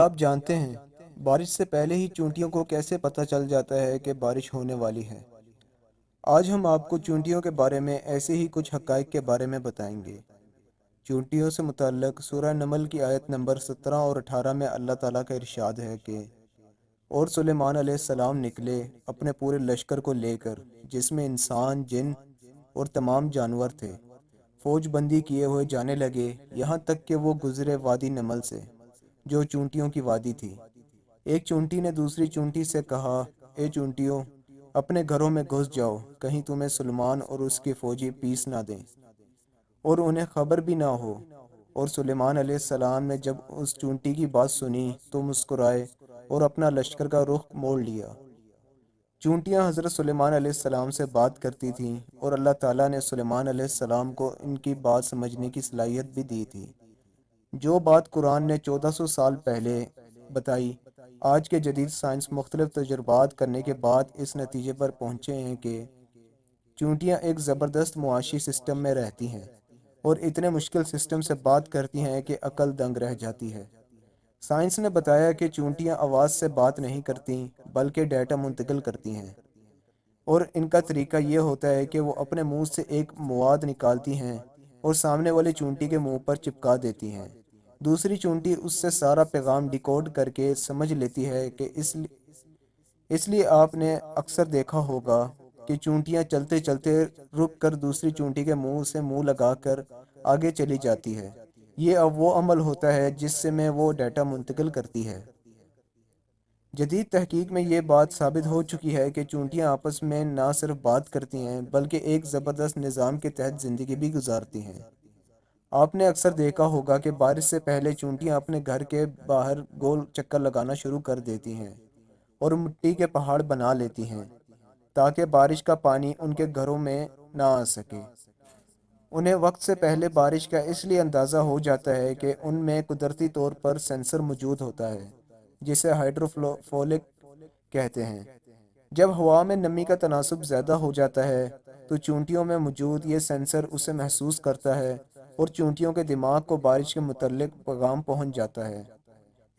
کیا آپ جانتے ہیں بارش سے پہلے ہی چونٹیوں کو کیسے پتہ چل جاتا ہے کہ بارش ہونے والی ہے؟ آج ہم آپ کو چونٹیوں کے بارے میں ایسے ہی کچھ حقائق کے بارے میں بتائیں گے۔ چونٹیوں سے متعلق سورہ نمل کی آیت نمبر 17 اور 18 میں اللہ تعالیٰ کا ارشاد ہے کہ اور سلیمان علیہ السلام نکلے اپنے پورے لشکر کو لے کر، جس میں انسان، جن اور تمام جانور تھے، فوج بندی کیے ہوئے جانے لگے یہاں تک کہ وہ گزرے وادی نمل سے، جو چونٹیوں کی وادی تھی۔ ایک چونٹی نے دوسری چونٹی سے کہا، اے چونٹیوں، اپنے گھروں میں گھس جاؤ، کہیں تمہیں سلیمان اور اس کے فوجی پیس نہ دیں اور انہیں خبر بھی نہ ہو۔ اور سلیمان علیہ السلام نے جب اس چونٹی کی بات سنی تو مسکرائے اور اپنا لشکر کا رخ موڑ لیا۔ چونٹیاں حضرت سلیمان علیہ السلام سے بات کرتی تھیں اور اللہ تعالیٰ نے سلیمان علیہ السلام کو ان کی بات سمجھنے کی صلاحیت بھی دی تھی، جو بات قرآن نے 1400 سال پہلے بتائی۔ آج کے جدید سائنس مختلف تجربات کرنے کے بعد اس نتیجے پر پہنچے ہیں کہ چونٹیاں ایک زبردست معاشی سسٹم میں رہتی ہیں اور اتنے مشکل سسٹم سے بات کرتی ہیں کہ عقل دنگ رہ جاتی ہے۔ سائنس نے بتایا کہ چونٹیاں آواز سے بات نہیں کرتیں بلکہ ڈیٹا منتقل کرتی ہیں، اور ان کا طریقہ یہ ہوتا ہے کہ وہ اپنے منہ سے ایک مواد نکالتی ہیں اور سامنے والی چونٹی کے منہ پر چپکا دیتی ہیں۔ دوسری چونٹی اس سے سارا پیغام ڈیکوڈ کر کے سمجھ لیتی ہے کہ اس لیے آپ نے اکثر دیکھا ہوگا کہ چونٹیاں چلتے چلتے رک کر دوسری چونٹی کے منہ سے منہ لگا کر آگے چلی جاتی ہے۔ یہ اب وہ عمل ہوتا ہے جس سے میں وہ ڈیٹا منتقل کرتی ہے۔ جدید تحقیق میں یہ بات ثابت ہو چکی ہے کہ چونٹیاں آپس میں نہ صرف بات کرتی ہیں بلکہ ایک زبردست نظام کے تحت زندگی بھی گزارتی ہیں۔ آپ نے اکثر دیکھا ہوگا کہ بارش سے پہلے چونٹیاں اپنے گھر کے باہر گول چکر لگانا شروع کر دیتی ہیں اور مٹی کے پہاڑ بنا لیتی ہیں تاکہ بارش کا پانی ان کے گھروں میں نہ آ سکے۔ انہیں وقت سے پہلے بارش کا اس لیے اندازہ ہو جاتا ہے کہ ان میں قدرتی طور پر سینسر موجود ہوتا ہے جسے ہائیڈروفولک کہتے ہیں۔ جب ہوا میں نمی کا تناسب زیادہ ہو جاتا ہے تو چونٹیوں میں موجود یہ سینسر اسے محسوس کرتا ہے اور چونٹیوں کے دماغ کو بارش کے متعلق پیغام پہنچ جاتا ہے۔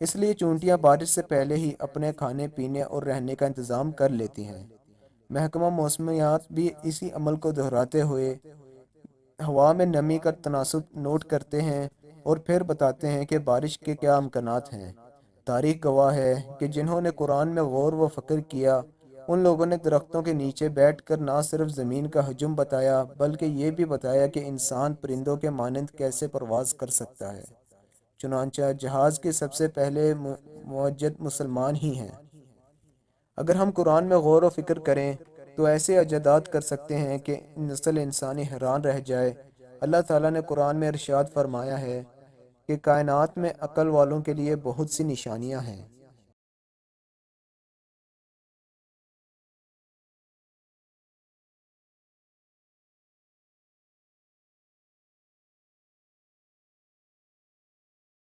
اس لیے چونٹیاں بارش سے پہلے ہی اپنے کھانے پینے اور رہنے کا انتظام کر لیتی ہیں۔ محکمہ موسمیات بھی اسی عمل کو دہراتے ہوئے ہوا میں نمی کا تناسب نوٹ کرتے ہیں اور پھر بتاتے ہیں کہ بارش کے کیا امکانات ہیں۔ تاریخ گواہ ہے کہ جنہوں نے قرآن میں غور و فکر کیا ان لوگوں نے درختوں کے نیچے بیٹھ کر نہ صرف زمین کا حجم بتایا بلکہ یہ بھی بتایا کہ انسان پرندوں کے مانند کیسے پرواز کر سکتا ہے۔ چنانچہ جہاز کے سب سے پہلے موجد مسلمان ہی ہیں۔ اگر ہم قرآن میں غور و فکر کریں تو ایسے ایجادات کر سکتے ہیں کہ نسل انسانی حیران رہ جائے۔ اللہ تعالیٰ نے قرآن میں ارشاد فرمایا ہے کہ کائنات میں عقل والوں کے لیے بہت سی نشانیاں ہیں۔